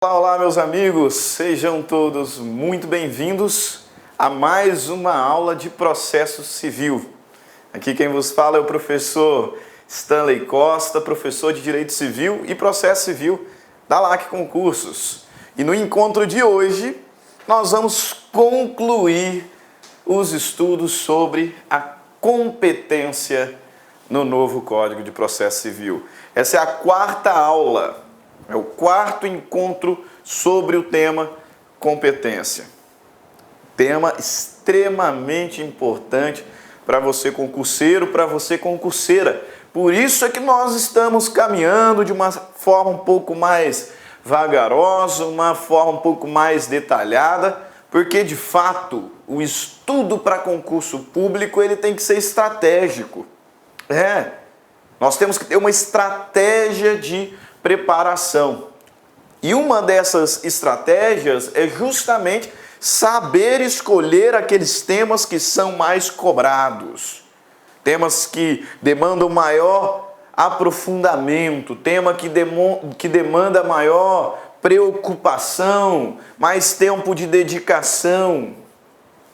Olá, olá, meus amigos, sejam todos muito bem-vindos a mais uma aula de processo civil. Aqui quem vos fala é o professor Stanley Costa, professor de Direito Civil e Processo Civil da LAC Concursos. E no encontro de hoje, nós vamos concluir os estudos sobre a competência no novo Código de Processo Civil. Essa é a quarta aula. É o quarto encontro sobre o tema competência. Tema extremamente importante para você concurseiro, para você concurseira. Por isso é que nós estamos caminhando de uma forma um pouco mais vagarosa, uma forma um pouco mais detalhada, porque de fato o estudo para concurso público ele tem que ser estratégico. Nós temos que ter uma estratégia de preparação. E uma dessas estratégias é justamente saber escolher aqueles temas que são mais cobrados. Temas que demandam maior aprofundamento, tema que demanda maior preocupação, mais tempo de dedicação.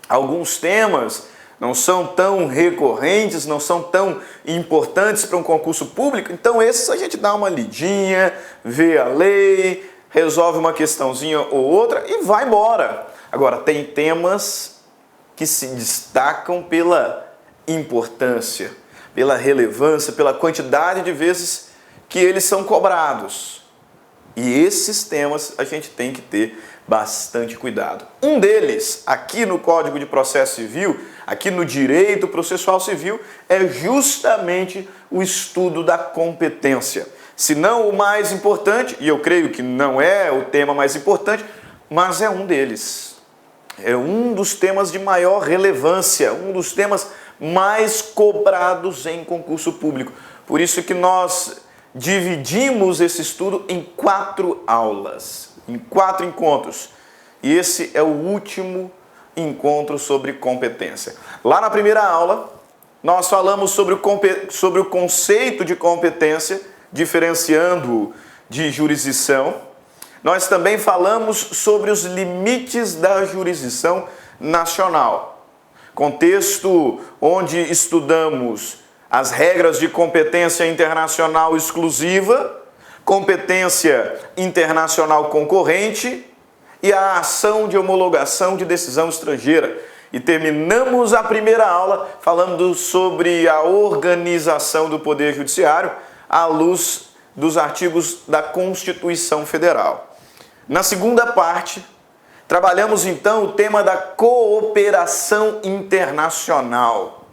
Alguns temas não são tão recorrentes, não são tão importantes para um concurso público, então esses a gente dá uma lidinha, vê a lei, resolve uma questãozinha ou outra e vai embora. Agora, tem temas que se destacam pela importância, pela relevância, pela quantidade de vezes que eles são cobrados. E esses temas a gente tem que ter bastante cuidado. Um deles, aqui no Código de Processo Civil, aqui no Direito Processual Civil, é justamente o estudo da competência. Se não o mais importante, e eu creio que não é o tema mais importante, mas é um deles. É um dos temas de maior relevância, um dos temas mais cobrados em concurso público. Por isso que nós dividimos esse estudo em 4 aulas, em 4 encontros. E esse é o último encontro sobre competência. Lá na primeira aula, nós falamos sobre o conceito de competência, diferenciando-o de jurisdição. Nós também falamos sobre os limites da jurisdição nacional. Contexto onde estudamos as regras de competência internacional exclusiva, competência internacional concorrente e a ação de homologação de decisão estrangeira. E terminamos a primeira aula falando sobre a organização do Poder Judiciário à luz dos artigos da Constituição Federal. Na segunda parte, trabalhamos então o tema da cooperação internacional.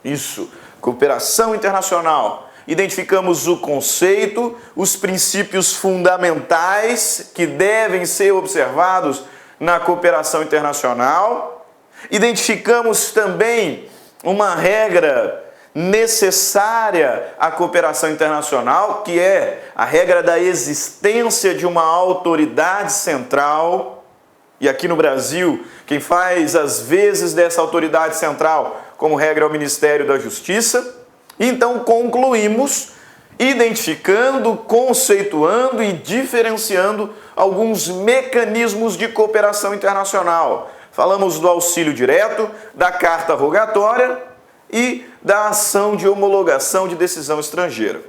Isso, cooperação internacional. Identificamos o conceito, os princípios fundamentais que devem ser observados na cooperação internacional. Identificamos também uma regra necessária à cooperação internacional, que é a regra da existência de uma autoridade central. E aqui no Brasil, quem faz as vezes dessa autoridade central como regra é o Ministério da Justiça. Então concluímos identificando, conceituando e diferenciando alguns mecanismos de cooperação internacional. Falamos do auxílio direto, da carta rogatória e da ação de homologação de decisão estrangeira.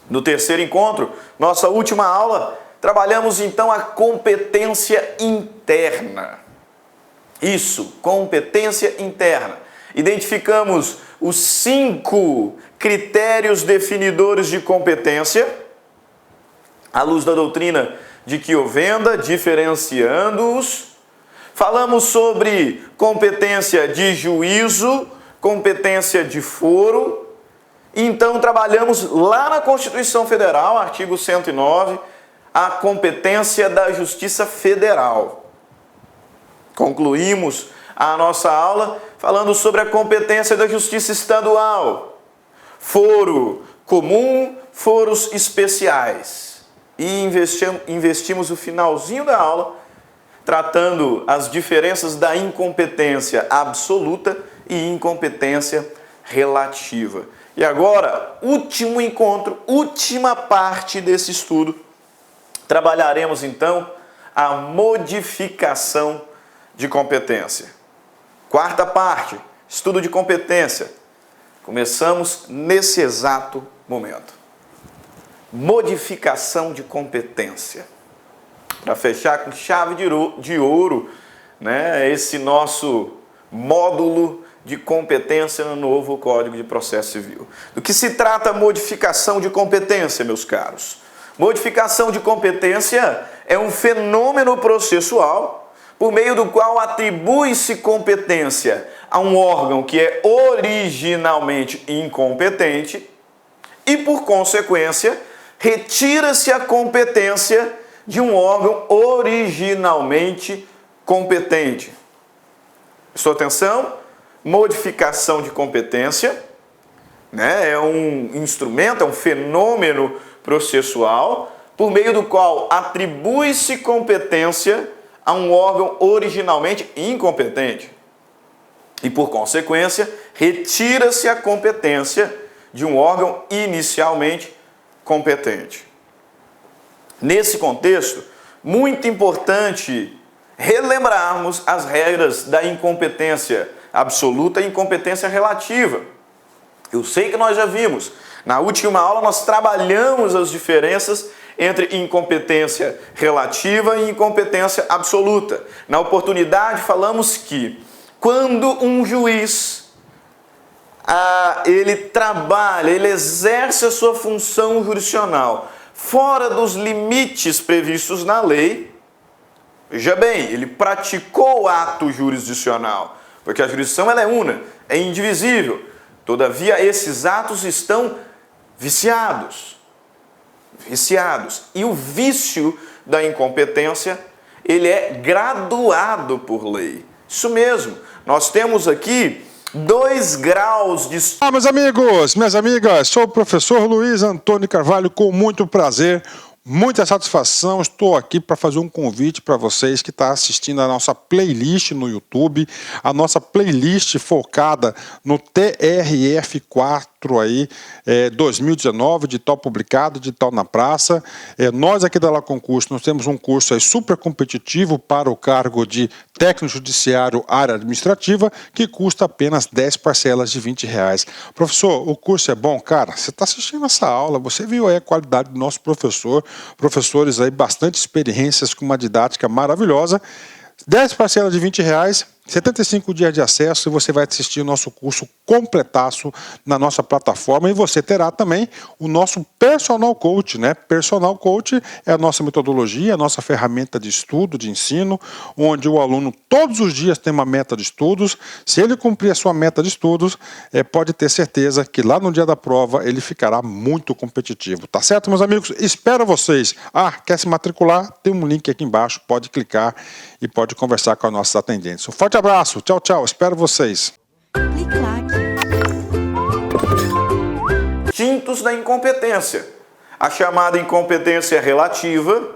No terceiro encontro, nossa última aula, trabalhamos então a competência interna. Isso, competência interna. Identificamos os 5 critérios definidores de competência, à luz da doutrina de Chiovenda, diferenciando-os. Falamos sobre competência de juízo, competência de foro. Então, trabalhamos lá na Constituição Federal, artigo 109, a competência da Justiça Federal. Concluímos a nossa aula falando sobre a competência da Justiça Estadual, foro comum, foros especiais. E investimos o finalzinho da aula tratando as diferenças da incompetência absoluta e incompetência relativa. E agora, último encontro, última parte desse estudo, trabalharemos então a modificação de competência. Quarta parte, estudo de competência. Começamos nesse exato momento. Modificação de competência. Para fechar com chave de ouro, né, esse nosso módulo de competência no novo Código de Processo Civil. Do que se trata a modificação de competência, meus caros? Modificação de competência é um fenômeno processual por meio do qual atribui-se competência a um órgão que é originalmente incompetente e, por consequência, retira-se a competência de um órgão originalmente competente. Prestou atenção? Modificação de competência, né, é um instrumento, é um fenômeno processual por meio do qual atribui-se competência a um órgão originalmente incompetente e, por consequência, retira-se a competência de um órgão inicialmente competente. Nesse contexto, muito importante relembrarmos as regras da incompetência absoluta e incompetência relativa. Eu sei que nós já vimos. Na última aula nós trabalhamos as diferenças entre incompetência relativa e incompetência absoluta. Na oportunidade falamos que quando um juiz ele trabalha, ele exerce a sua função jurisdicional fora dos limites previstos na lei, veja bem, ele praticou o ato jurisdicional, porque a jurisdição ela é una, é indivisível. Todavia, esses atos estão viciados. E o vício da incompetência, ele é graduado por lei. Isso mesmo, nós temos aqui 2 graus de... Meus amigos, minhas amigas, sou o professor Luiz Antônio Carvalho, com muito prazer, muita satisfação, estou aqui para fazer um convite para vocês que estão assistindo a nossa playlist no YouTube, a nossa playlist focada no TRF4 aí, 2019, de tal publicado, de tal na praça. Nós aqui da La Concurso, nós temos um curso aí super competitivo para o cargo de técnico judiciário área administrativa, que custa apenas 10 parcelas de R$20. Professor, o curso é bom? Cara, você está assistindo essa aula, você viu aí a qualidade do nosso professor, professores aí bastante experiências com uma didática maravilhosa. 10 parcelas de R$20, 75 dias de acesso, e você vai assistir o nosso curso completaço na nossa plataforma, e você terá também o nosso Personal Coach, né? Personal Coach é a nossa metodologia, a nossa ferramenta de estudo, de ensino, onde o aluno todos os dias tem uma meta de estudos. Se ele cumprir a sua meta de estudos, pode ter certeza que lá no dia da prova ele ficará muito competitivo, tá certo, meus amigos? Espero vocês. Quer se matricular? Tem um link aqui embaixo, pode clicar e pode conversar com as nossas atendentes. Um forte abraço, tchau, tchau, espero vocês. Instintos da incompetência. A chamada incompetência relativa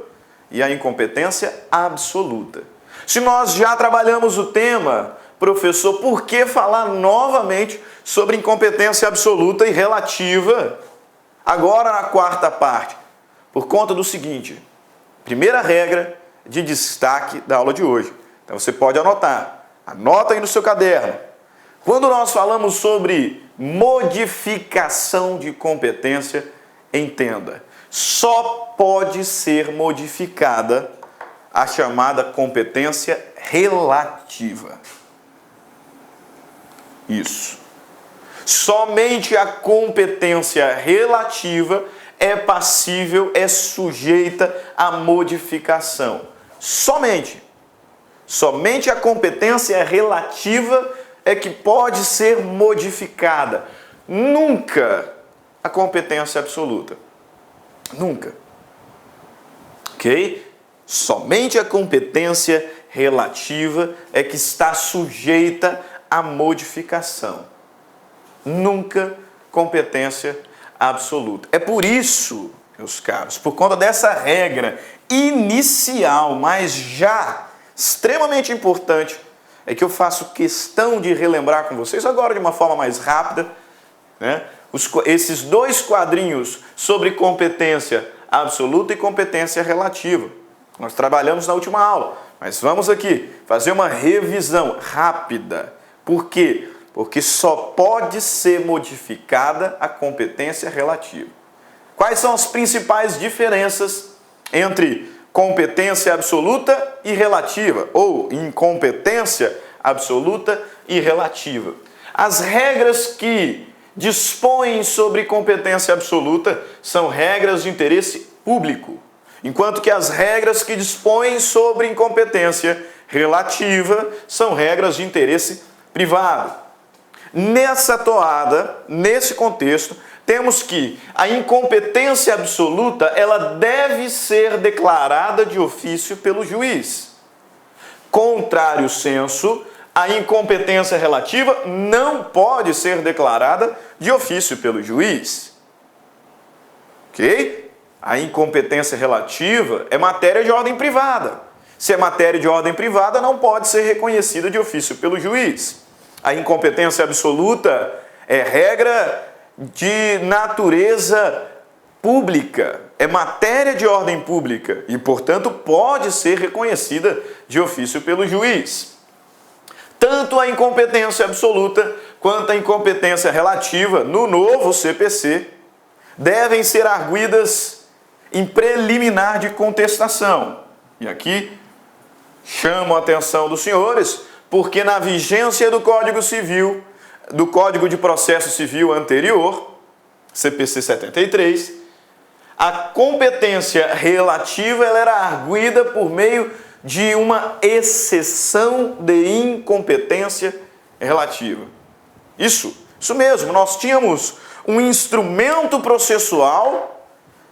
e a incompetência absoluta. Se nós já trabalhamos o tema, professor, por que falar novamente sobre incompetência absoluta e relativa? Agora na quarta parte, por conta do seguinte: primeira regra de destaque da aula de hoje. Então você pode anotar. Anota aí no seu caderno. Quando nós falamos sobre modificação de competência, entenda, só pode ser modificada a chamada competência relativa. Isso. Somente a competência relativa é passível, é sujeita à modificação. Somente a competência relativa é que pode ser modificada. Nunca a competência absoluta. Nunca. Ok? Somente a competência relativa é que está sujeita à modificação. Nunca competência absoluta. É por isso, meus caros, por conta dessa regra inicial, mas já extremamente importante, é que eu faço questão de relembrar com vocês agora de uma forma mais rápida, né? Esses 2 quadrinhos sobre competência absoluta e competência relativa. Nós trabalhamos na última aula, mas vamos aqui fazer uma revisão rápida. Por quê? Porque só pode ser modificada a competência relativa. Quais são as principais diferenças entre competência absoluta e relativa, ou incompetência absoluta e relativa? As regras que dispõem sobre competência absoluta são regras de interesse público, enquanto que as regras que dispõem sobre incompetência relativa são regras de interesse privado. Nessa toada, nesse contexto, temos que a incompetência absoluta ela deve ser declarada de ofício pelo juiz. Contrário sensu, a incompetência relativa não pode ser declarada de ofício pelo juiz. Ok? A incompetência relativa é matéria de ordem privada. Se é matéria de ordem privada, não pode ser reconhecida de ofício pelo juiz. A incompetência absoluta é regra de natureza pública, é matéria de ordem pública e, portanto, pode ser reconhecida de ofício pelo juiz. Tanto a incompetência absoluta quanto a incompetência relativa no novo CPC devem ser arguidas em preliminar de contestação. E aqui chamo a atenção dos senhores, porque na vigência do Código Civil, do Código de Processo Civil anterior, CPC 73, a competência relativa ela era arguida por meio de uma exceção de incompetência relativa. Isso mesmo, nós tínhamos um instrumento processual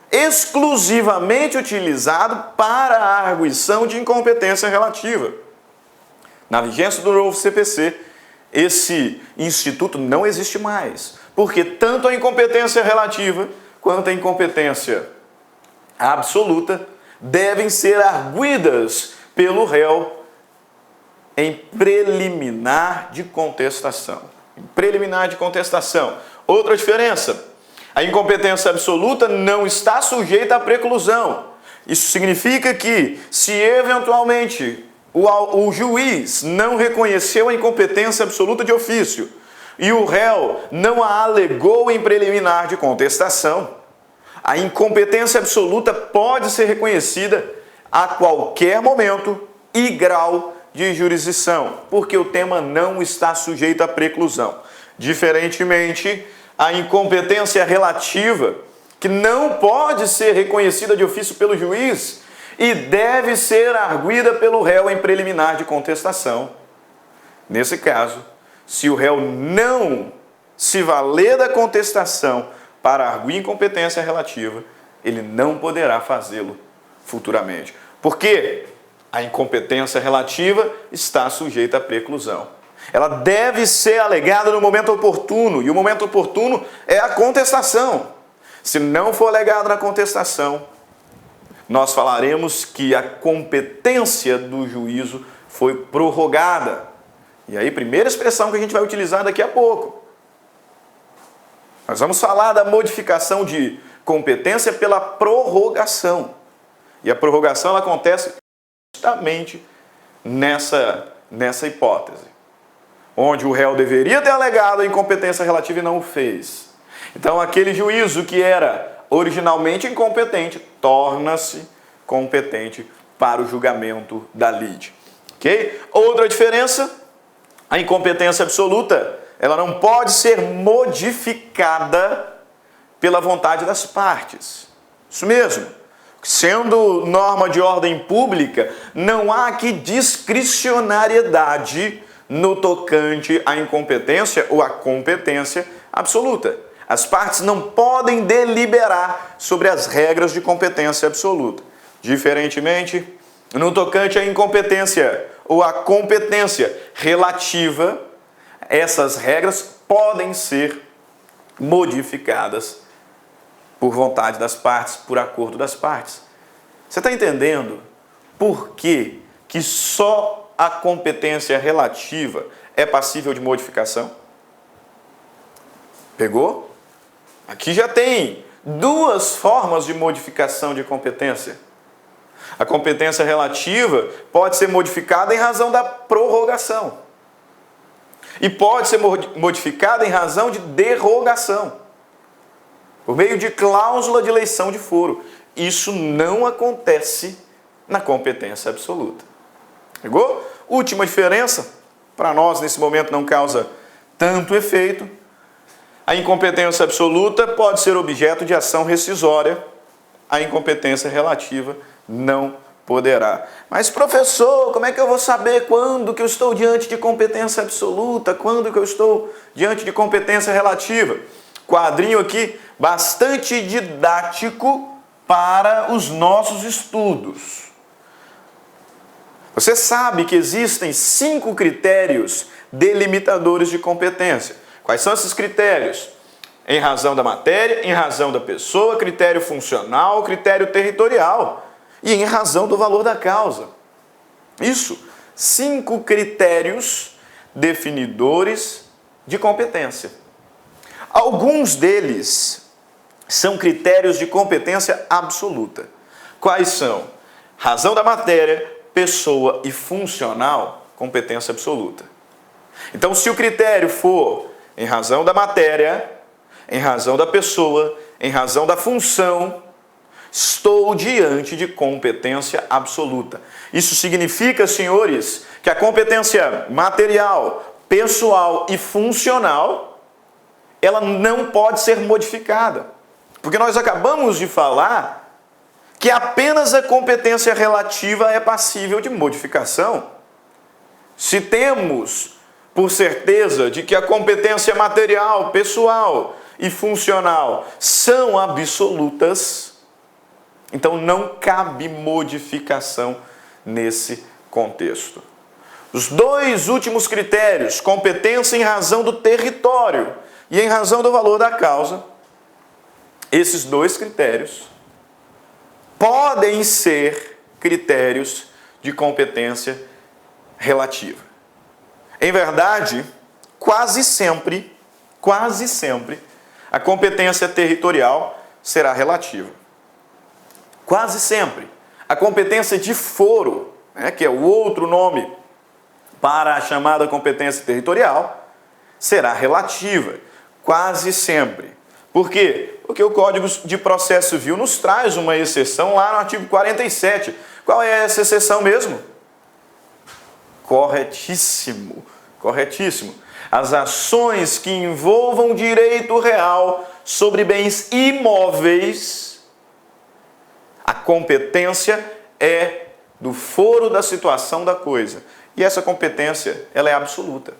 exclusivamente utilizado para a arguição de incompetência relativa. Na vigência do novo CPC, esse instituto não existe mais, porque tanto a incompetência relativa quanto a incompetência absoluta devem ser arguidas pelo réu em preliminar de contestação. Em preliminar de contestação. Outra diferença, a incompetência absoluta não está sujeita à preclusão. Isso significa que, se eventualmente o juiz não reconheceu a incompetência absoluta de ofício e o réu não a alegou em preliminar de contestação, a incompetência absoluta pode ser reconhecida a qualquer momento e grau de jurisdição, porque o tema não está sujeito à preclusão. Diferentemente, a incompetência relativa, que não pode ser reconhecida de ofício pelo juiz e deve ser arguida pelo réu em preliminar de contestação. Nesse caso, se o réu não se valer da contestação para arguir incompetência relativa, ele não poderá fazê-lo futuramente. Por quê? A incompetência relativa está sujeita à preclusão. Ela deve ser alegada no momento oportuno, e o momento oportuno é a contestação. Se não for alegado na contestação, nós falaremos que a competência do juízo foi prorrogada. E aí, primeira expressão que a gente vai utilizar daqui a pouco. Nós vamos falar da modificação de competência pela prorrogação. E a prorrogação ela acontece justamente nessa hipótese, onde o réu deveria ter alegado a incompetência relativa e não o fez. Então, aquele juízo que era originalmente incompetente torna-se competente para o julgamento da lide. Ok? Outra diferença, a incompetência absoluta, ela não pode ser modificada pela vontade das partes. Isso mesmo. Sendo norma de ordem pública, não há aqui discricionariedade no tocante à incompetência ou à competência absoluta. As partes não podem deliberar sobre as regras de competência absoluta. Diferentemente, no tocante à incompetência ou à competência relativa, essas regras podem ser modificadas por vontade das partes, por acordo das partes. Você está entendendo por que só a competência relativa é passível de modificação? Pegou? Aqui já tem duas formas de modificação de competência. A competência relativa pode ser modificada em razão da prorrogação. E pode ser modificada em razão de derrogação, por meio de cláusula de eleição de foro. Isso não acontece na competência absoluta. Pegou? Última diferença, para nós nesse momento não causa tanto efeito. A incompetência absoluta pode ser objeto de ação rescisória. A incompetência relativa não poderá. Mas, professor, como é que eu vou saber quando que eu estou diante de competência absoluta, quando que eu estou diante de competência relativa? Quadrinho aqui bastante didático para os nossos estudos. Você sabe que existem 5 critérios delimitadores de competência. Quais são esses critérios? Em razão da matéria, em razão da pessoa, critério funcional, critério territorial e em razão do valor da causa. Isso, 5 critérios definidores de competência. Alguns deles são critérios de competência absoluta. Quais são? Razão da matéria, pessoa e funcional, competência absoluta. Então, se o critério for em razão da matéria, em razão da pessoa, em razão da função, estou diante de competência absoluta. Isso significa, senhores, que a competência material, pessoal e funcional, ela não pode ser modificada. Porque nós acabamos de falar que apenas a competência relativa é passível de modificação. Se temos por certeza de que a competência material, pessoal e funcional são absolutas, então não cabe modificação nesse contexto. Os 2 últimos critérios, competência em razão do território e em razão do valor da causa, esses 2 critérios podem ser critérios de competência relativa. Em verdade, quase sempre, a competência territorial será relativa. Quase sempre. A competência de foro, que é o outro nome para a chamada competência territorial, será relativa. Quase sempre. Por quê? Porque o Código de Processo Civil nos traz uma exceção lá no artigo 47. Qual é essa exceção mesmo? Corretíssimo. As ações que envolvam direito real sobre bens imóveis, a competência é do foro da situação da coisa. E essa competência, ela é absoluta.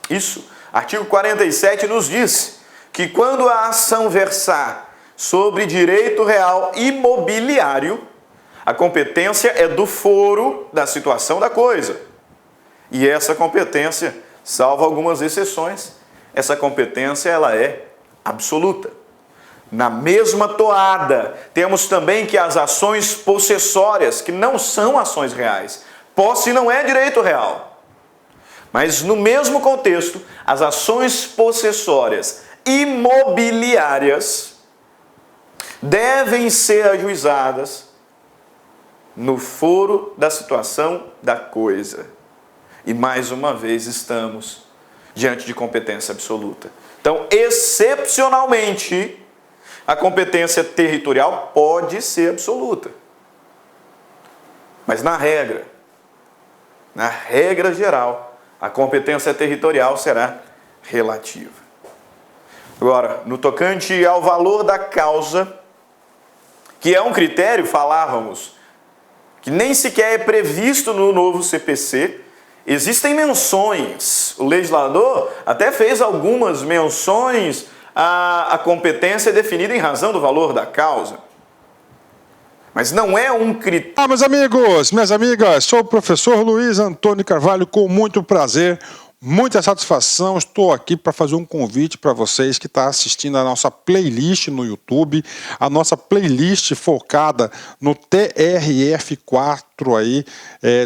Isso, artigo 47 nos diz que quando a ação versar sobre direito real imobiliário, a competência é do foro da situação da coisa. E essa competência, salvo algumas exceções, essa competência ela é absoluta. Na mesma toada, temos também que as ações possessórias, que não são ações reais. Posse não é direito real. Mas no mesmo contexto, as ações possessórias imobiliárias devem ser ajuizadas no foro da situação da coisa. E mais uma vez estamos diante de competência absoluta. Então, excepcionalmente, a competência territorial pode ser absoluta. Mas na regra geral, a competência territorial será relativa. Agora, no tocante ao valor da causa, que é um critério, falávamos, que nem sequer é previsto no novo CPC, existem menções. O legislador até fez algumas menções à competência definida em razão do valor da causa. Mas não é um critério. Meus amigos, minhas amigas, sou o professor Luiz Antônio Carvalho, com muito prazer, Muita satisfação, estou aqui para fazer um convite para vocês que estão assistindo a nossa playlist no YouTube, a nossa playlist focada no TRF4 aí,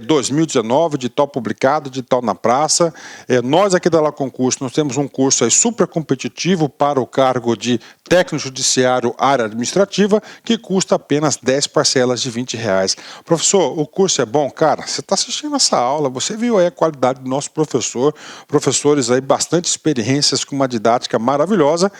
2019, de tal publicado, de tal na praça. Nós aqui da La Concurso, nós temos um curso aí super competitivo para o cargo de técnico judiciário área administrativa, que custa apenas 10 parcelas de R$20. Professor, o curso é bom? Cara, você está assistindo essa aula, você viu aí a qualidade do nosso professor, professores aí bastante experiências com uma didática maravilhosa.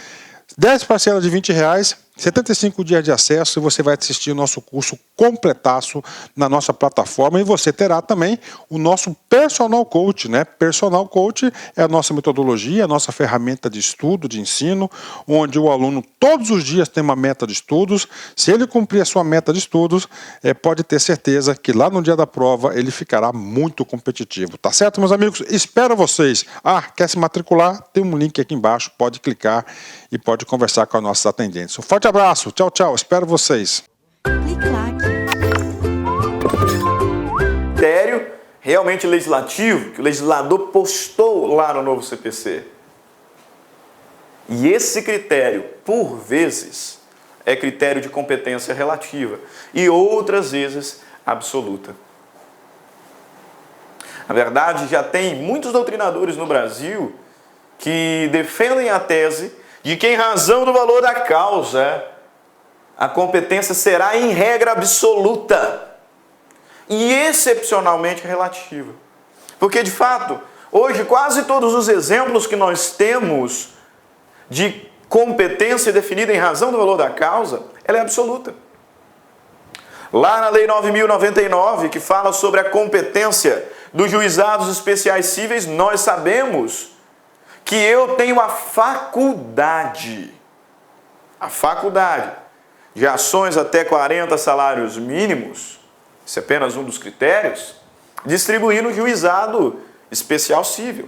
10 parcelas de R$20, 75 dias de acesso e você vai assistir o nosso curso completaço na nossa plataforma e você terá também o nosso Personal Coach, né? Personal Coach é a nossa metodologia, a nossa ferramenta de estudo, de ensino, onde o aluno todos os dias tem uma meta de estudos. Se ele cumprir a sua meta de estudos, pode ter certeza que lá no dia da prova ele ficará muito competitivo. Tá certo, meus amigos? Espero vocês. Quer se matricular? Tem um link aqui embaixo, pode clicar e pode conversar com as nossas atendentes. Um forte abraço, tchau, tchau, espero vocês. Critério realmente legislativo que o legislador postou lá no novo CPC. E esse critério, por vezes, é critério de competência relativa e outras vezes absoluta. Na verdade, já tem muitos doutrinadores no Brasil que defendem a tese de que, em razão do valor da causa, a competência será em regra absoluta e excepcionalmente relativa. Porque, de fato, hoje quase todos os exemplos que nós temos de competência definida em razão do valor da causa, ela é absoluta. Lá na Lei 9.099, que fala sobre a competência dos juizados especiais cíveis, nós sabemos que eu tenho a faculdade de ações até 40 salários mínimos, isso é apenas um dos critérios, distribuir no juizado especial cível.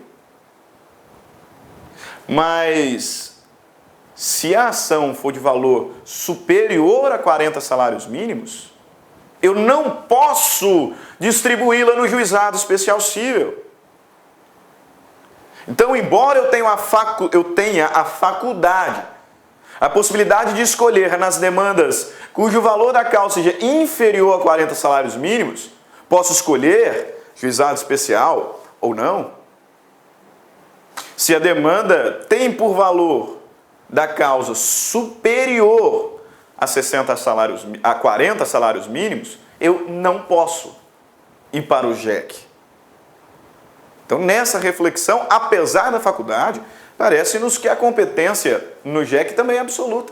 Mas, se a ação for de valor superior a 40 salários mínimos, eu não posso distribuí-la no juizado especial cível. Então, embora eu tenha a faculdade, a possibilidade de escolher nas demandas cujo valor da causa seja inferior a 40 salários mínimos, posso escolher juizado especial ou não. Se a demanda tem por valor da causa superior a 40 salários mínimos, eu não posso ir para o JEC. Então, nessa reflexão, apesar da faculdade, parece-nos que a competência no JEC também é absoluta.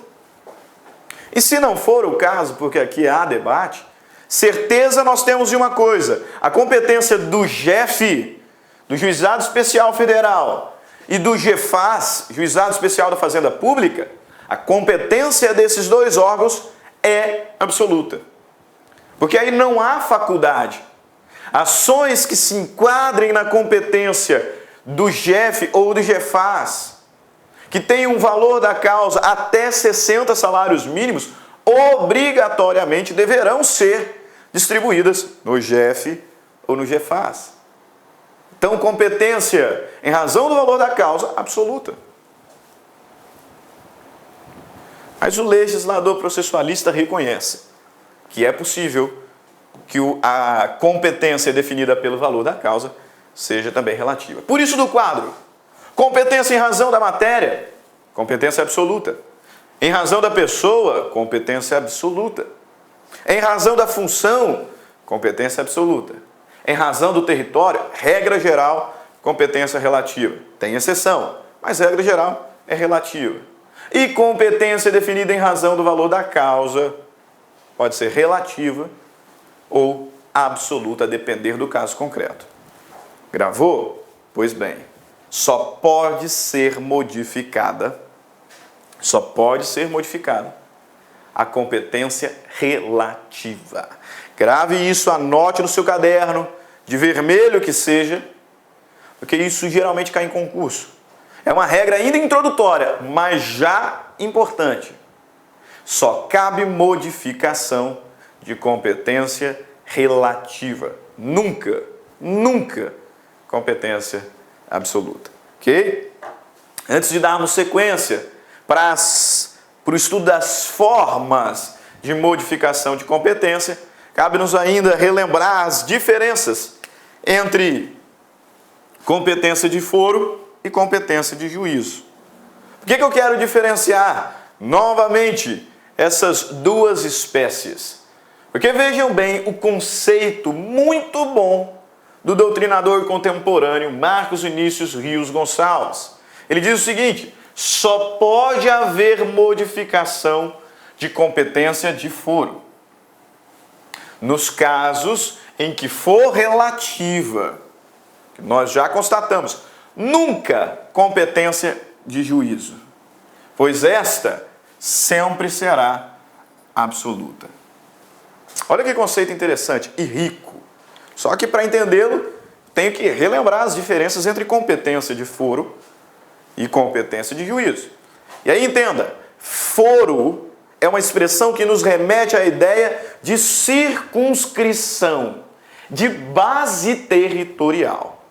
E se não for o caso, porque aqui há debate, certeza nós temos de uma coisa: a competência do JEF, do Juizado Especial Federal, e do GEFAS, Juizado Especial da Fazenda Pública, a competência desses dois órgãos é absoluta. Porque aí não há faculdade. Ações que se enquadrem na competência do JEF ou do GEFAS, que tem um valor da causa até 60 salários mínimos, obrigatoriamente deverão ser distribuídas no JEF ou no GEFAS. Então, competência em razão do valor da causa absoluta. Mas o legislador processualista reconhece que é possível que a competência definida pelo valor da causa seja também relativa. Por isso, do quadro, competência em razão da matéria, competência absoluta. Em razão da pessoa, competência absoluta. Em razão da função, competência absoluta. Em razão do território, regra geral, competência relativa. Tem exceção, mas regra geral é relativa. E competência definida em razão do valor da causa pode ser relativa ou absoluta, a depender do caso concreto. Gravou? Pois bem, só pode ser modificada a competência relativa. Grave isso, anote no seu caderno, de vermelho que seja, porque isso geralmente cai em concurso. É uma regra ainda introdutória, mas já importante. Só cabe modificação de competência relativa. Nunca competência absoluta. Ok? Antes de darmos sequência para o estudo das formas de modificação de competência, cabe-nos ainda relembrar as diferenças entre competência de foro e competência de juízo. Por que eu quero diferenciar novamente essas duas espécies? Porque vejam bem o conceito muito bom do doutrinador contemporâneo Marcos Vinícius Rios Gonçalves. Ele diz o seguinte: só pode haver modificação de competência de foro nos casos em que for relativa, que nós já constatamos, nunca competência de juízo, pois esta sempre será absoluta. Olha que conceito interessante e rico. Só que para entendê-lo, tenho que relembrar as diferenças entre competência de foro e competência de juízo. E aí entenda, foro é uma expressão que nos remete à ideia de circunscrição, de base territorial.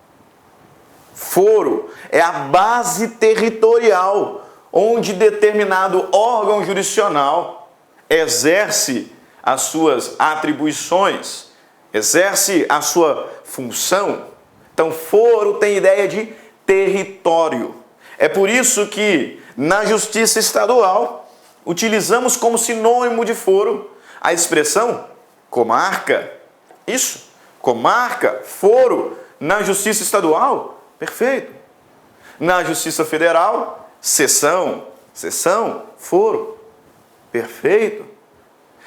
Foro é a base territorial onde determinado órgão jurisdicional exerce as suas atribuições, exerce a sua função. Então, foro tem ideia de território. É por isso que, na Justiça Estadual, utilizamos como sinônimo de foro a expressão comarca. Isso, comarca, foro. Na Justiça Estadual, perfeito. Na Justiça Federal, seção, foro. Perfeito.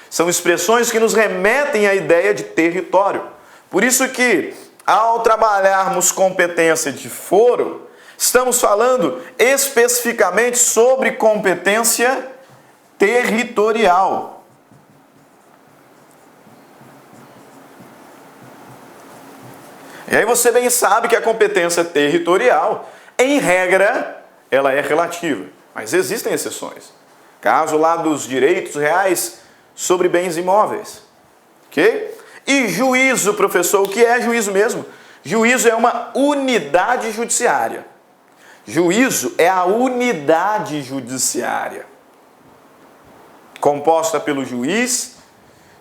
São expressões que nos remetem à ideia de território. Por isso que, ao trabalharmos competência de foro, estamos falando especificamente sobre competência territorial. E aí você bem sabe que a competência territorial, em regra, ela é relativa. Mas existem exceções. Caso lá dos direitos reais sobre bens imóveis. Ok? E juízo, professor, o que é juízo mesmo? Juízo é uma unidade judiciária. Juízo é a unidade judiciária, composta pelo juiz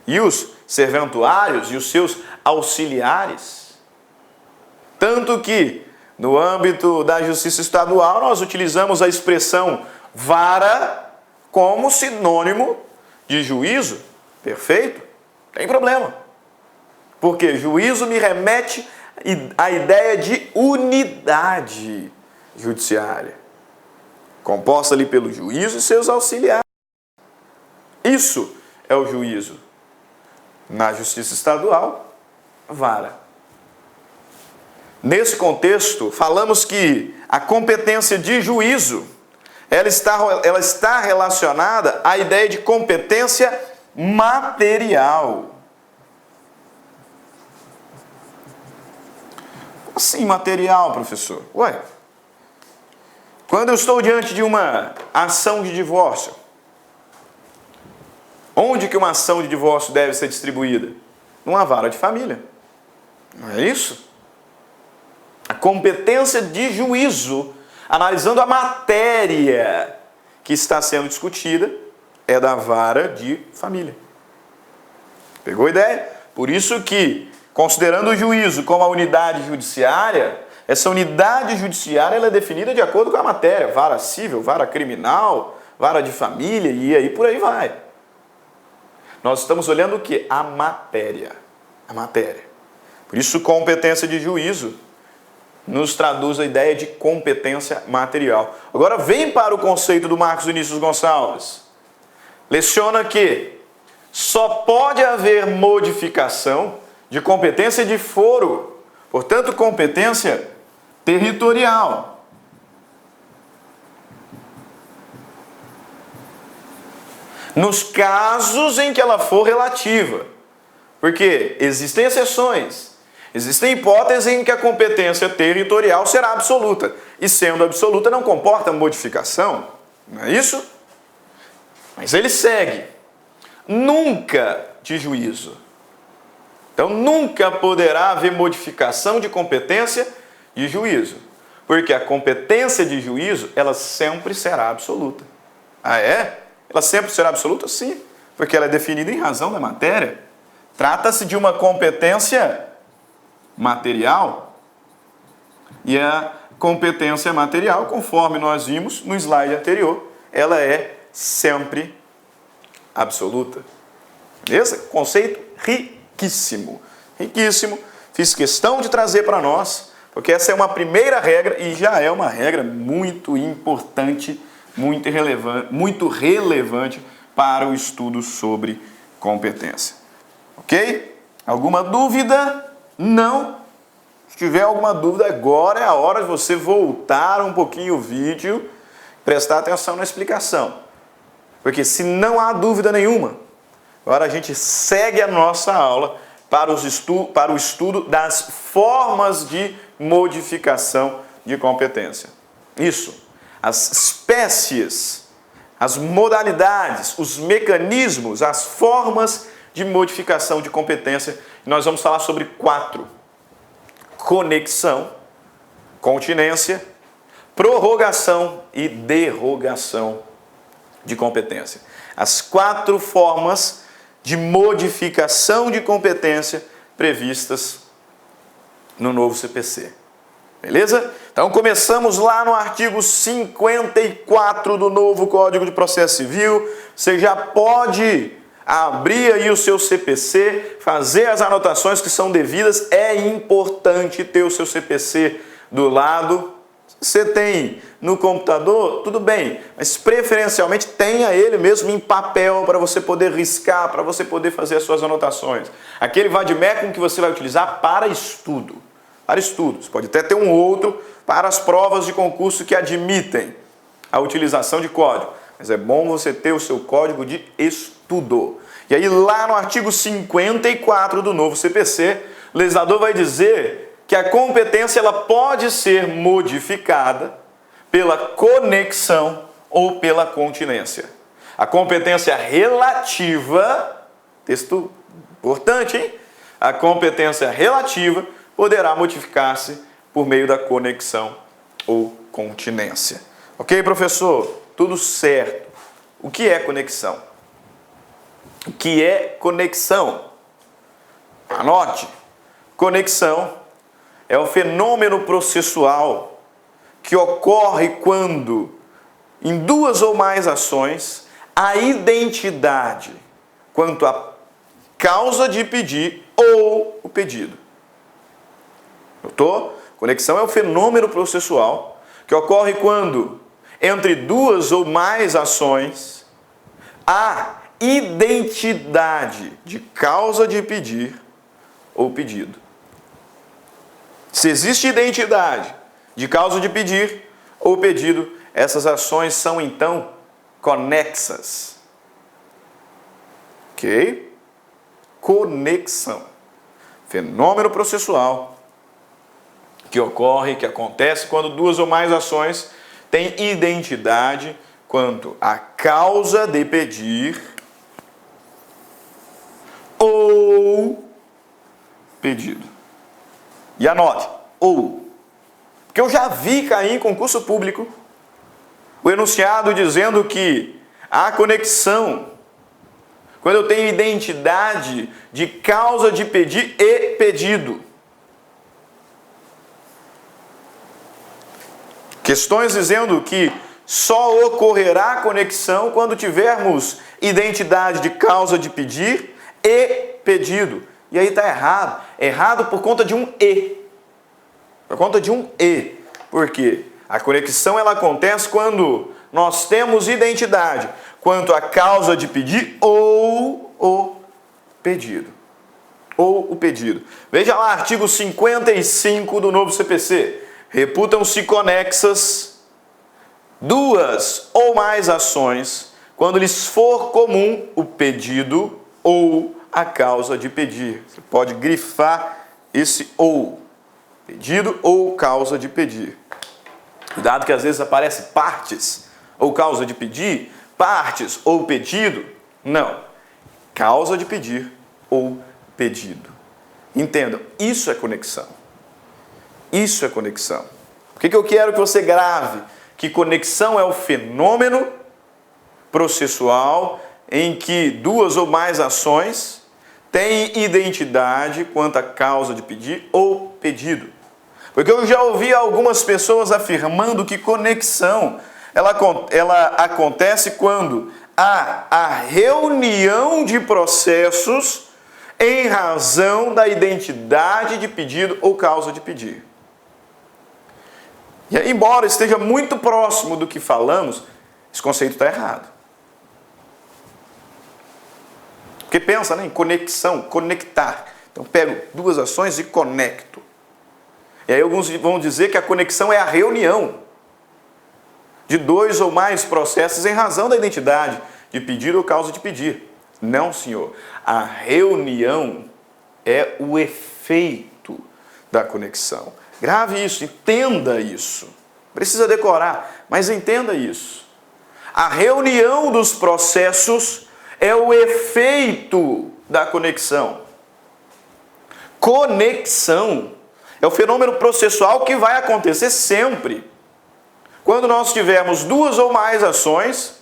e os serventuários e os seus auxiliares. Tanto que, no âmbito da Justiça Estadual, nós utilizamos a expressão vara como sinônimo de juízo. Perfeito? Tem problema. Porque juízo me remete à ideia de unidade judiciária, composta ali pelo juízo e seus auxiliares. Isso é o juízo. Na Justiça Estadual, vara. Nesse contexto, falamos que a competência de juízo, ela está relacionada à ideia de competência material. Como assim material, professor? Ué, quando eu estou diante de uma ação de divórcio, onde que uma ação de divórcio deve ser distribuída? Numa vara de família. Não é isso? A competência de juízo, analisando a matéria que está sendo discutida, é da vara de família. Pegou a ideia? Por isso que, considerando o juízo como a unidade judiciária, essa unidade judiciária ela é definida de acordo com a matéria. Vara civil, vara criminal, vara de família e aí por aí vai. Nós estamos olhando o quê? A matéria. A matéria. Por isso, competência de juízo nos traduz a ideia de competência material. Agora vem para o conceito do Marcos Vinícius Gonçalves. Leciona que só pode haver modificação de competência de foro, portanto, competência territorial. Nos casos em que ela for relativa. Porque existem exceções. Existem hipóteses em que a competência territorial será absoluta. E sendo absoluta não comporta modificação. Não é isso? Mas ele segue. Nunca de juízo. Então nunca poderá haver modificação de competência de juízo. Porque a competência de juízo, ela sempre será absoluta. Ah, é? Ela sempre será absoluta? Sim, porque ela é definida em razão da matéria. Trata-se de uma competência material. E a competência material, conforme nós vimos no slide anterior, ela é sempre absoluta. Beleza? Conceito riquíssimo. Riquíssimo. Fiz questão de trazer para nós, porque essa é uma primeira regra e já é uma regra muito importante, muito relevante para o estudo sobre competência. Ok? Alguma dúvida? Não? Se tiver alguma dúvida, agora é a hora de você voltar um pouquinho o vídeo, prestar atenção na explicação. Porque se não há dúvida nenhuma, agora a gente segue a nossa aula para o estudo das formas de modificação de competência. Isso, as espécies, as modalidades, os mecanismos, as formas de modificação de competência. Nós vamos falar sobre 4. Conexão, continência, prorrogação e derrogação de competência. As 4 formas de modificação de competência previstas no novo CPC. Beleza? Então começamos lá no artigo 54 do novo Código de Processo Civil. Você já pode abrir aí o seu CPC, fazer as anotações que são devidas. É importante ter o seu CPC do lado. Você tem no computador, tudo bem, mas preferencialmente tenha ele mesmo em papel para você poder riscar, para você poder fazer as suas anotações. Aquele vademecum que você vai utilizar para estudo. Para estudos. Pode até ter um outro para as provas de concurso que admitem a utilização de código. Mas é bom você ter o seu código de estudo. E aí lá no artigo 54 do novo CPC, o legislador vai dizer que a competência ela pode ser modificada pela conexão ou pela continência. A competência relativa, texto importante, hein? A competência relativa poderá modificar-se por meio da conexão ou continência. Ok, professor? Tudo certo. O que é conexão? O que é conexão? Anote. Conexão é o fenômeno processual que ocorre quando, em 2 ou mais ações, a identidade quanto à causa de pedir ou o pedido. Notou? Conexão é o fenômeno processual que ocorre quando, entre 2 ou mais ações, há identidade de causa de pedir ou pedido. Se existe identidade de causa de pedir ou pedido, essas ações são então conexas. Ok? Conexão. Fenômeno processual que ocorre, que acontece quando 2 ou mais ações têm identidade quanto à causa de pedir ou pedido. E anote, ou. Porque eu já vi cair em concurso público o enunciado dizendo que há conexão quando eu tenho identidade de causa de pedir e pedido. Questões dizendo que só ocorrerá conexão quando tivermos identidade de causa de pedir e pedido. E aí está errado. Errado por conta de um e. Por conta de um e. Por quê? A conexão ela acontece quando nós temos identidade quanto à causa de pedir ou o pedido. Ou o pedido. Veja lá, artigo 55 do novo CPC. Reputam-se conexas 2 ou mais ações quando lhes for comum o pedido ou a causa de pedir. Você pode grifar esse ou. Pedido ou causa de pedir. Cuidado que às vezes aparece partes ou causa de pedir, partes ou pedido. Não. Causa de pedir ou pedido. Entendam, isso é conexão. Isso é conexão. Por que eu quero que você grave? Que conexão é o fenômeno processual em que duas ou mais ações têm identidade quanto à causa de pedir ou pedido. Porque eu já ouvi algumas pessoas afirmando que conexão ela acontece quando há a reunião de processos em razão da identidade de pedido ou causa de pedir. E aí, embora esteja muito próximo do que falamos, esse conceito está errado. Porque pensa, né, em conexão, conectar. Então, pego duas ações e conecto. E aí alguns vão dizer que a conexão é a reunião de dois ou mais processos em razão da identidade de pedir ou causa de pedir. Não, senhor. A reunião é o efeito da conexão. Grave isso, entenda isso. Precisa decorar, mas entenda isso. A reunião dos processos é o efeito da conexão. Conexão é o fenômeno processual que vai acontecer sempre quando nós tivermos duas ou mais ações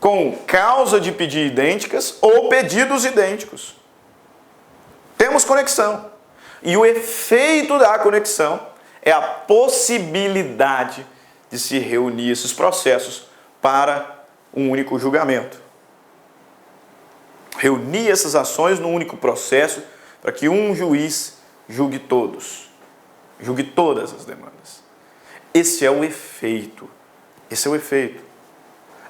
com causa de pedir idênticas ou pedidos idênticos. Temos conexão. E o efeito da conexão é a possibilidade de se reunir esses processos para um único julgamento. Reunir essas ações num único processo para que um juiz julgue todos, julgue todas as demandas. Esse é o efeito. Esse é o efeito.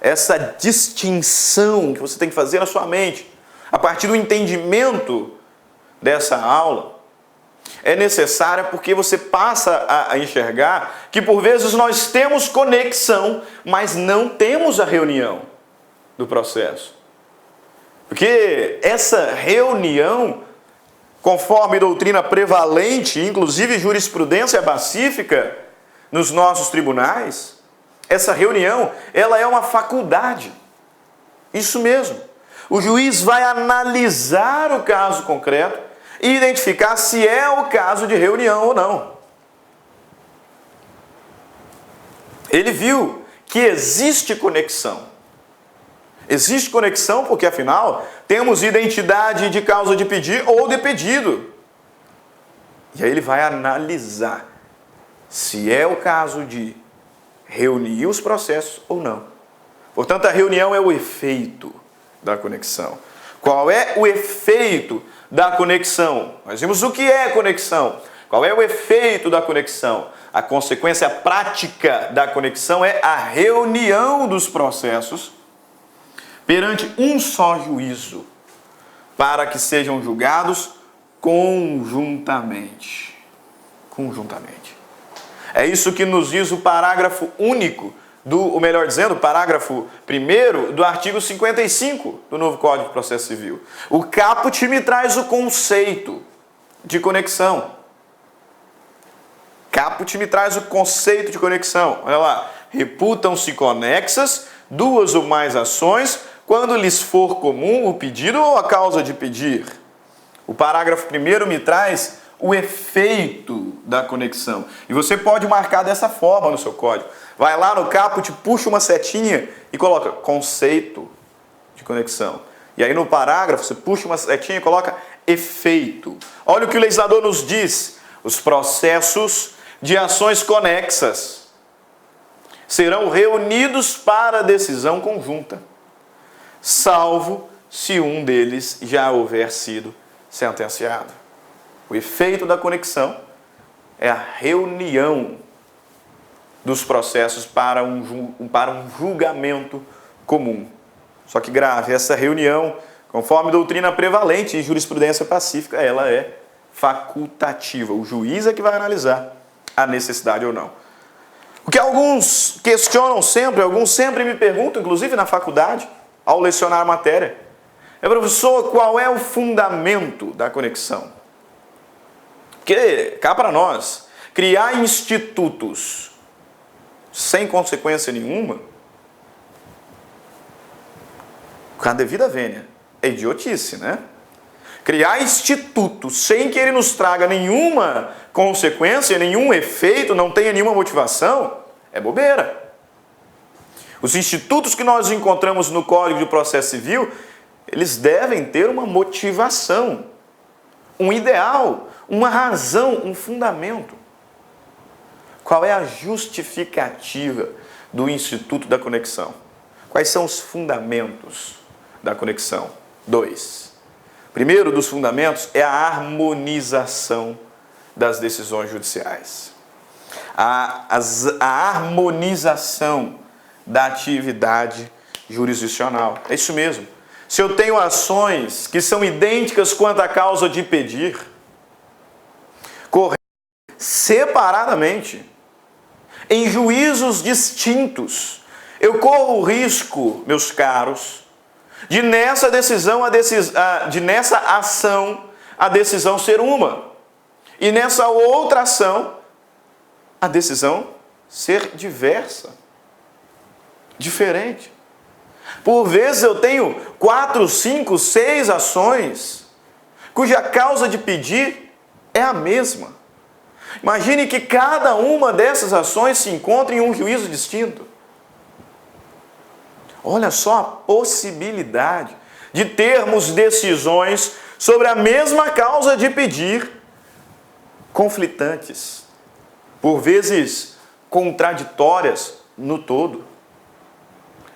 Essa distinção que você tem que fazer na sua mente, a partir do entendimento dessa aula, é necessária porque você passa a enxergar que por vezes nós temos conexão, mas não temos a reunião do processo. Porque essa reunião, conforme doutrina prevalente, inclusive jurisprudência pacífica nos nossos tribunais, essa reunião, ela é uma faculdade. Isso mesmo. O juiz vai analisar o caso concreto e identificar se é o caso de reunião ou não. Ele viu que existe conexão. Existe conexão porque, afinal, temos identidade de causa de pedir ou de pedido. E aí ele vai analisar se é o caso de reunir os processos ou não. Portanto, a reunião é o efeito da conexão. Qual é o efeito da conexão? Nós vimos o que é conexão. Qual é o efeito da conexão? A consequência prática da conexão é a reunião dos processos perante um só juízo, para que sejam julgados conjuntamente. Conjuntamente. É isso que nos diz o parágrafo único, ou melhor dizendo, o parágrafo 1º do artigo 55 do novo Código de Processo Civil. O caput me traz o conceito de conexão. Caput me traz o conceito de conexão. Olha lá. Reputam-se conexas duas ou mais ações quando lhes for comum o pedido ou a causa de pedir. O parágrafo 1º me traz o efeito da conexão. E você pode marcar dessa forma no seu código. Vai lá no caput, puxa uma setinha e coloca conceito de conexão. E aí no parágrafo você puxa uma setinha e coloca efeito. Olha o que o legislador nos diz. Os processos de ações conexas serão reunidos para decisão conjunta, salvo se um deles já houver sido sentenciado. O efeito da conexão é a reunião dos processos para um julgamento comum. Só que grave, essa reunião, conforme doutrina prevalente em jurisprudência pacífica, ela é facultativa. O juiz é que vai analisar a necessidade ou não. O que alguns questionam sempre, alguns sempre me perguntam, inclusive na faculdade, ao lecionar a matéria, é, professor, qual é o fundamento da conexão? Porque, cá para nós, criar institutos sem consequência nenhuma, com a devida vênia, é idiotice, né? criar instituto sem que ele nos traga nenhuma consequência, nenhum efeito, não tenha nenhuma motivação, é bobeira. Os institutos que nós encontramos no Código de Processo Civil, eles devem ter uma motivação, um ideal, uma razão, um fundamento. Qual é a justificativa do Instituto da Conexão? Quais são os fundamentos da conexão? 2. Primeiro dos fundamentos é a harmonização das decisões judiciais. A harmonização da atividade jurisdicional. É isso mesmo. Se eu tenho ações que são idênticas quanto à causa de pedir, correndo separadamente, em juízos distintos, eu corro o risco, meus caros, de nessa ação a decisão ser uma, e nessa outra ação a decisão ser diversa, diferente. Por vezes eu tenho 4, 5, 6 ações cuja causa de pedir é a mesma. Imagine que cada uma dessas ações se encontre em um juízo distinto. Olha só a possibilidade de termos decisões sobre a mesma causa de pedir conflitantes, por vezes contraditórias no todo.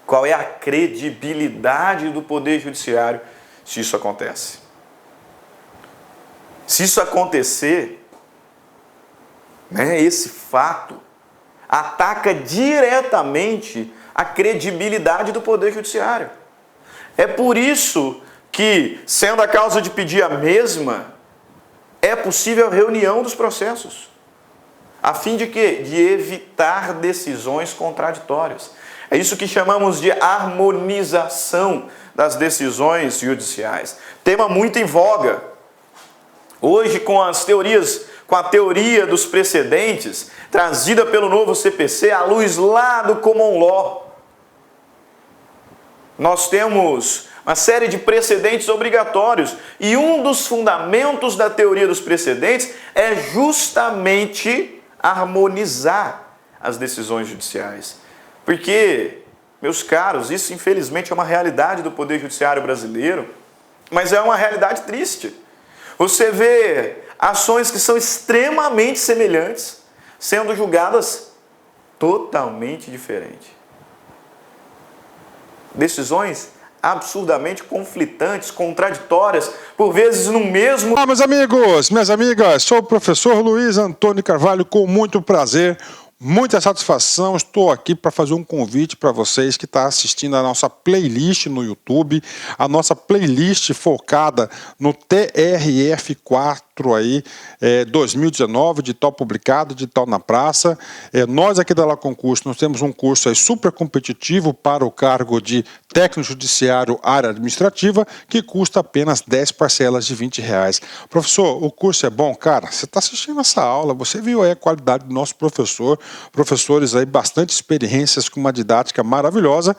Qual é a credibilidade do Poder Judiciário se isso acontece? Se isso acontecer, esse fato ataca diretamente a credibilidade do Poder Judiciário. É por isso que, sendo a causa de pedir a mesma, é possível a reunião dos processos, a fim de quê? De evitar decisões contraditórias. É isso que chamamos de harmonização das decisões judiciais. Tema muito em voga. Hoje, com a teoria dos precedentes, trazida pelo novo CPC, à luz lá do Common Law, nós temos uma série de precedentes obrigatórios. E um dos fundamentos da teoria dos precedentes é justamente harmonizar as decisões judiciais. Porque, meus caros, isso infelizmente é uma realidade do Poder Judiciário brasileiro, mas é uma realidade triste. Você vê ações que são extremamente semelhantes, sendo julgadas totalmente diferentes. Decisões absurdamente conflitantes, contraditórias, por vezes no mesmo... Meus amigos, minhas amigas, sou o professor Luiz Antônio Carvalho, com muito prazer, muita satisfação, estou aqui para fazer um convite para vocês que estão assistindo a nossa playlist no YouTube, a nossa playlist focada no TRF4 aí, 2019, de tal publicado, de tal na praça. Nós aqui da La Concurso, nós temos um curso aí super competitivo para o cargo de técnico judiciário área administrativa, que custa apenas 10 parcelas de R$20. Professor, o curso é bom? Cara, você está assistindo essa aula, você viu aí a qualidade do nosso professor, professores aí bastante experiências com uma didática maravilhosa.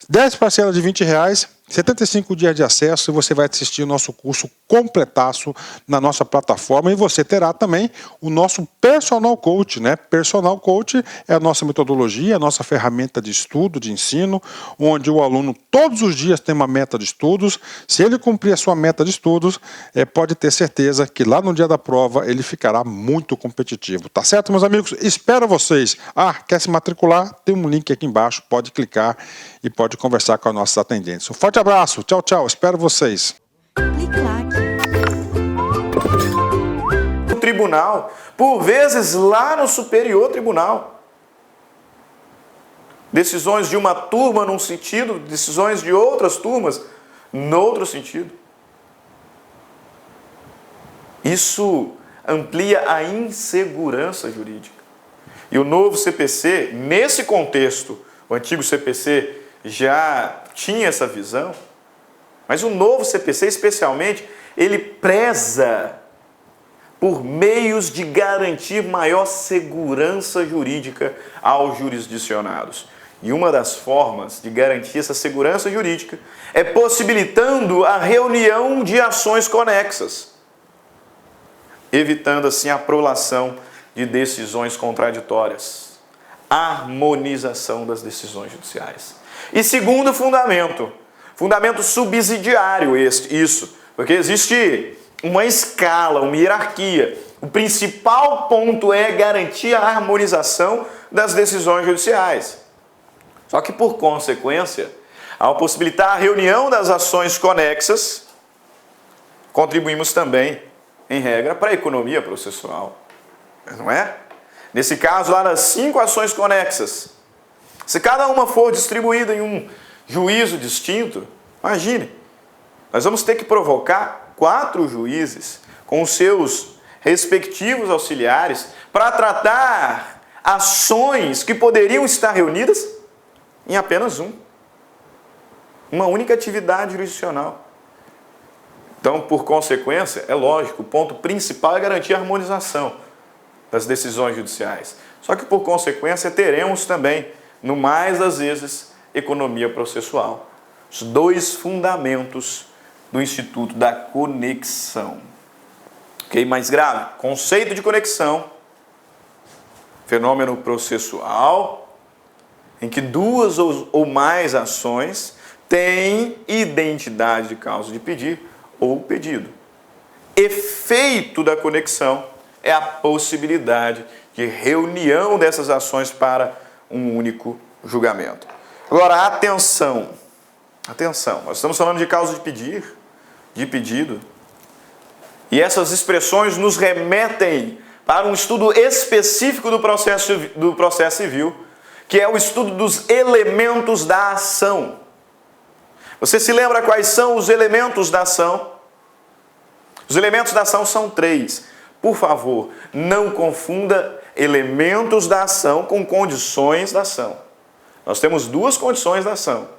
10 parcelas de R$20, 75 dias de acesso, e você vai assistir o nosso curso completaço na nossa plataforma, e você terá também o nosso Personal Coach, né? Personal Coach é a nossa metodologia, a nossa ferramenta de estudo, de ensino, onde o aluno todos os dias tem uma meta de estudos. Se ele cumprir a sua meta de estudos, pode ter certeza que lá no dia da prova ele ficará muito competitivo, tá certo, meus amigos? Espero vocês. Quer se matricular? Tem um link aqui embaixo, pode clicar e pode conversar com os nossos atendentes. Um forte abraço, tchau, tchau, espero vocês. No tribunal, por vezes lá no Superior Tribunal. Decisões de uma turma num sentido, decisões de outras turmas no outro sentido. Isso amplia a insegurança jurídica. E o novo CPC, nesse contexto, o antigo CPC já tinha essa visão, mas o novo CPC, especialmente, ele preza por meios de garantir maior segurança jurídica aos jurisdicionados. E uma das formas de garantir essa segurança jurídica é possibilitando a reunião de ações conexas, evitando assim a prolação de decisões contraditórias, harmonização das decisões judiciais. E segundo fundamento subsidiário isso, porque existe uma escala, uma hierarquia. O principal ponto é garantir a harmonização das decisões judiciais. Só que, por consequência, ao possibilitar a reunião das ações conexas, contribuímos também, em regra, para a economia processual. Não é? Nesse caso, lá das 5 ações conexas, se cada uma for distribuída em um juízo distinto, imagine, nós vamos ter que provocar 4 juízes com os seus respectivos auxiliares para tratar ações que poderiam estar reunidas em apenas uma única atividade jurisdicional. Então, por consequência, é lógico, o ponto principal é garantir a harmonização das decisões judiciais. Só que, por consequência, teremos também, no mais das vezes, economia processual. Os 2 fundamentos do Instituto da Conexão. Ok? Mais grave, conceito de conexão, fenômeno processual, em que 2 ou mais ações têm identidade de causa de pedir ou pedido. Efeito da conexão é a possibilidade de reunião dessas ações para um único julgamento. Agora, atenção, nós estamos falando de causa de pedir, de pedido, e essas expressões nos remetem para um estudo específico do processo civil, que é o estudo dos elementos da ação. Você se lembra quais são os elementos da ação? Os elementos da ação são 3. Por favor, não confunda elementos da ação com condições da ação. Nós temos 2 condições da ação: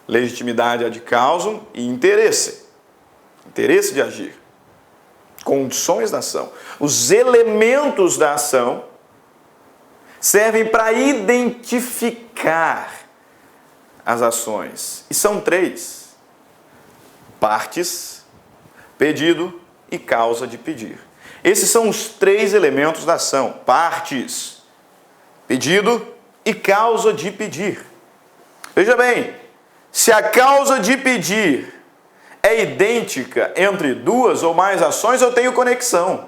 legitimidade ad causam e interesse de agir. Condições da ação. Os elementos da ação servem para identificar as ações. E são 3: partes, pedido e causa de pedir. Esses são os 3 elementos da ação: partes, pedido e causa de pedir. Veja bem, se a causa de pedir é idêntica entre 2 ou mais ações, eu tenho conexão.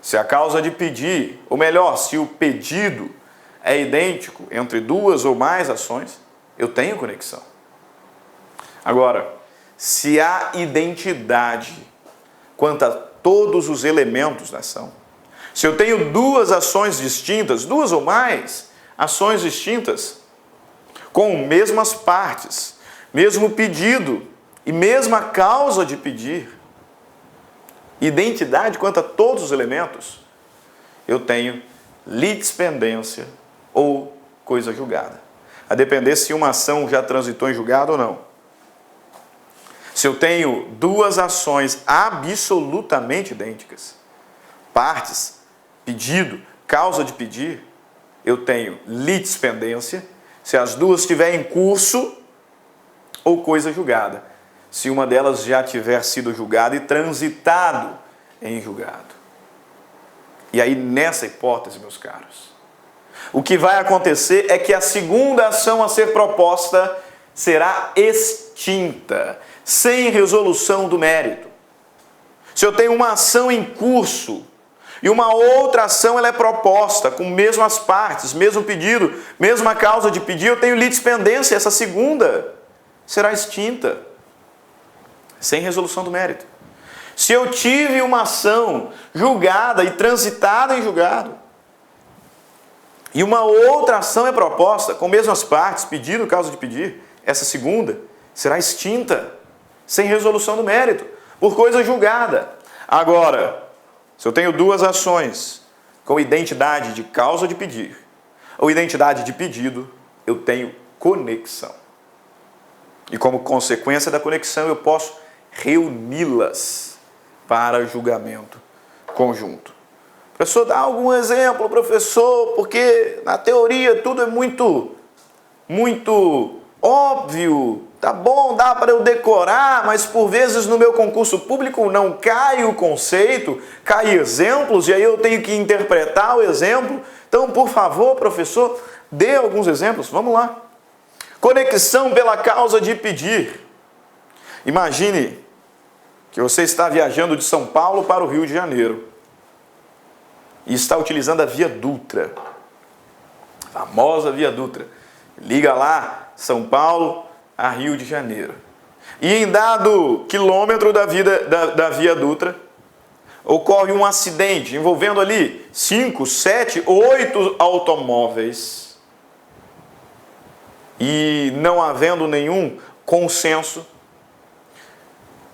Se a causa de pedir, ou melhor, se o pedido é idêntico entre 2 ou mais ações, eu tenho conexão. Agora, se há identidade quanto a todos os elementos da ação, se eu tenho 2 ações distintas, 2 ou mais ações distintas, com mesmas partes, mesmo pedido e mesma causa de pedir, identidade quanto a todos os elementos, eu tenho litispendência ou coisa julgada. A depender se uma ação já transitou em julgado ou não. Se eu tenho 2 ações absolutamente idênticas, partes, pedido, causa de pedir, eu tenho litispendência se as 2 estiverem em curso ou coisa julgada, se uma delas já tiver sido julgada e transitado em julgado. E aí, nessa hipótese, meus caros, o que vai acontecer é que a segunda ação a ser proposta será extinta, sem resolução do mérito. Se eu tenho uma ação em curso e uma outra ação ela é proposta com mesmas partes, mesmo pedido, mesma causa de pedir, eu tenho litispendência, essa segunda será extinta, sem resolução do mérito. Se eu tive uma ação julgada e transitada em julgado, e uma outra ação é proposta com mesmas partes, pedido, causa de pedir, essa segunda será extinta, sem resolução do mérito, por coisa julgada. Agora, se eu tenho 2 ações com identidade de causa de pedir ou identidade de pedido, eu tenho conexão. E como consequência da conexão, eu posso reuni-las para julgamento conjunto. Professor, dá algum exemplo, professor, porque na teoria tudo é muito muito óbvio. Tá bom, dá para eu decorar, mas por vezes no meu concurso público não cai o conceito, cai exemplos, e aí eu tenho que interpretar o exemplo. Então, por favor, professor, dê alguns exemplos. Vamos lá. Conexão pela causa de pedir. Imagine que você está viajando de São Paulo para o Rio de Janeiro e está utilizando a Via Dutra, a famosa Via Dutra. Liga lá, São Paulo a Rio de Janeiro. E em dado quilômetro da Via Dutra, ocorre um acidente envolvendo ali 5, 7, 8 automóveis. E não havendo nenhum consenso,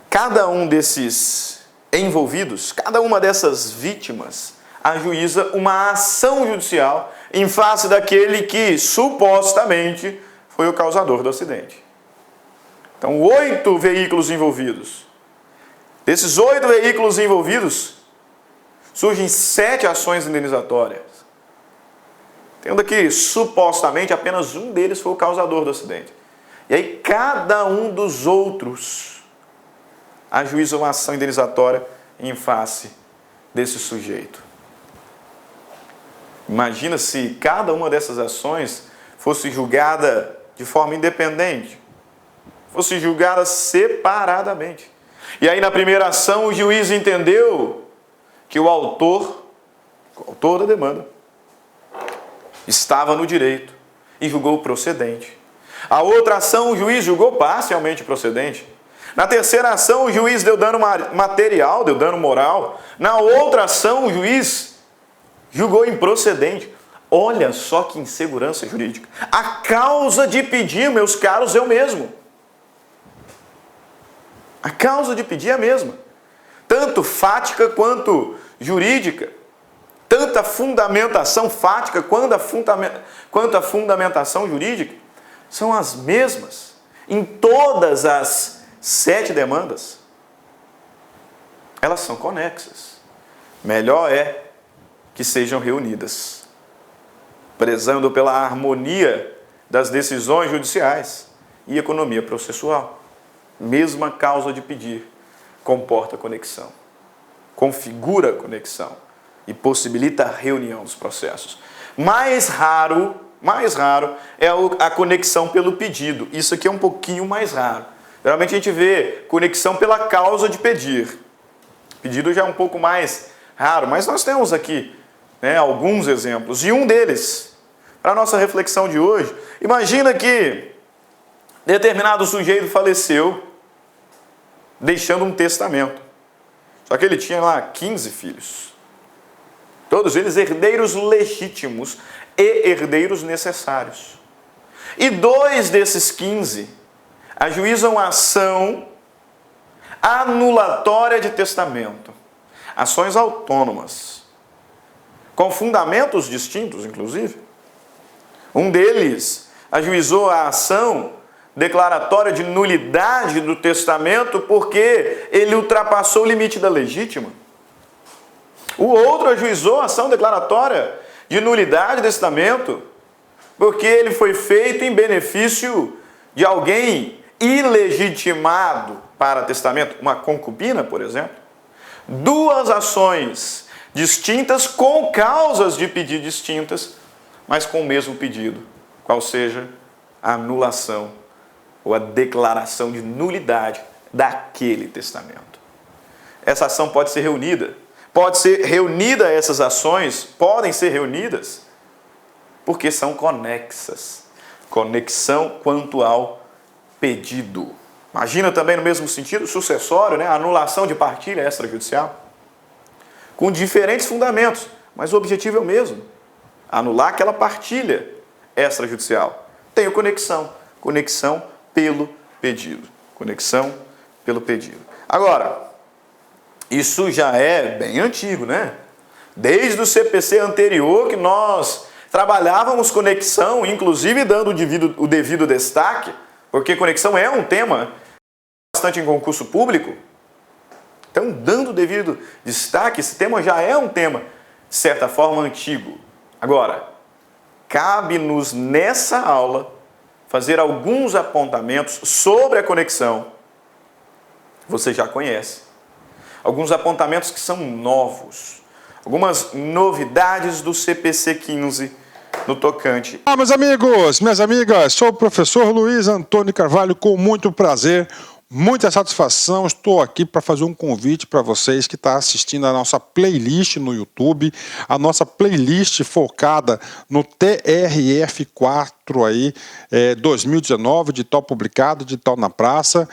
cada um desses envolvidos, cada uma dessas vítimas, ajuiza uma ação judicial em face daquele que supostamente foi o causador do acidente. Então, 8 veículos envolvidos. Desses 8 veículos envolvidos, surgem 7 ações indenizatórias. Tendo que, supostamente, apenas um deles foi o causador do acidente. E aí, cada um dos outros ajuiza uma ação indenizatória em face desse sujeito. Imagina se cada uma dessas ações fosse julgada de forma independente, fosse julgada separadamente. E aí, na primeira ação, o juiz entendeu que o autor da demanda, estava no direito e julgou procedente. A outra ação, o juiz julgou parcialmente procedente. Na terceira ação, o juiz deu dano material, deu dano moral. Na outra ação, o juiz julgou improcedente. Olha só que insegurança jurídica. A causa de pedir, meus caros, é o mesmo. A causa de pedir é a mesma. Tanto fática quanto jurídica. Tanto a fundamentação fática quanto a fundamentação jurídica são as mesmas em todas as 7 demandas. Elas são conexas. Melhor é que sejam reunidas, prezando pela harmonia das decisões judiciais e economia processual. Mesma causa de pedir comporta conexão, configura conexão e possibilita a reunião dos processos. Mais raro é a conexão pelo pedido. Isso aqui é um pouquinho mais raro. Geralmente a gente vê conexão pela causa de pedir. Pedido já é um pouco mais raro, mas nós temos aqui, alguns exemplos. E um deles, para a nossa reflexão de hoje, imagina que determinado sujeito faleceu, deixando um testamento. Só que ele tinha lá 15 filhos. Todos eles herdeiros legítimos e herdeiros necessários. E 2 desses 15 ajuizam a ação anulatória de testamento. Ações autônomas, com fundamentos distintos, inclusive. Um deles ajuizou a ação declaratória de nulidade do testamento porque ele ultrapassou o limite da legítima. O outro ajuizou a ação declaratória de nulidade do testamento porque ele foi feito em benefício de alguém ilegitimado para testamento, uma concubina, por exemplo. 2 ações distintas com causas de pedido distintas, mas com o mesmo pedido, qual seja a anulação ou a declaração de nulidade daquele testamento. Essa ação pode ser reunida. Essas ações podem ser reunidas porque são conexas. Conexão quanto ao pedido. Imagina também no mesmo sentido, sucessório, a anulação de partilha extrajudicial. Com diferentes fundamentos, mas o objetivo é o mesmo. Anular aquela partilha extrajudicial. Tenho conexão. Conexão pelo pedido. Conexão pelo pedido. Agora, isso já é bem antigo, Desde o CPC anterior que nós trabalhávamos conexão, inclusive dando o devido destaque, porque conexão é um tema bastante em concurso público. Então, dando o devido destaque, esse tema já é um tema, de certa forma, antigo. Agora, cabe-nos nessa aula fazer alguns apontamentos sobre a conexão. Você já conhece. Alguns apontamentos que são novos. Algumas novidades do CPC 15 no tocante. Meus amigos, minhas amigas, sou o professor Luiz Antônio Carvalho, com muito prazer, muita satisfação. Estou aqui para fazer um convite para vocês que estão assistindo a nossa playlist no YouTube, a nossa playlist focada no TRF4 aí, 2019, de tal publicado, de tal na praça.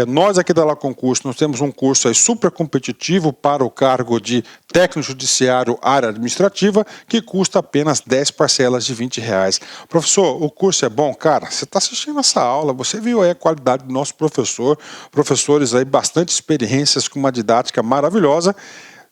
Nós aqui da La Concurso, nós temos um curso aí super competitivo para o cargo de técnico judiciário área administrativa, que custa apenas 10 parcelas de R$20. Professor, o curso é bom? Cara, você está assistindo essa aula, você viu aí a qualidade do nosso professor, professores aí bastante experiências com uma didática maravilhosa.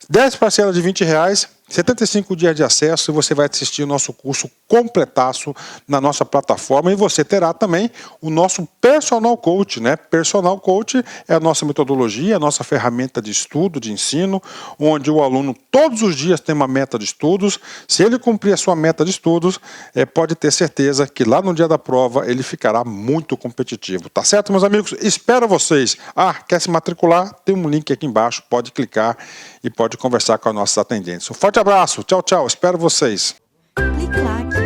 10 parcelas de R$20, 75 dias de acesso, e você vai assistir o nosso curso completaço na nossa plataforma, e você terá também o nosso Personal Coach, né? Personal Coach é a nossa metodologia, a nossa ferramenta de estudo, de ensino, onde o aluno todos os dias tem uma meta de estudos. Se ele cumprir a sua meta de estudos, pode ter certeza que lá no dia da prova ele ficará muito competitivo, tá certo, meus amigos? Espero vocês. Quer se matricular? Tem um link aqui embaixo, pode clicar e pode conversar com as nossas atendentes. Um forte abraço, tchau, tchau, espero vocês. Clique lá.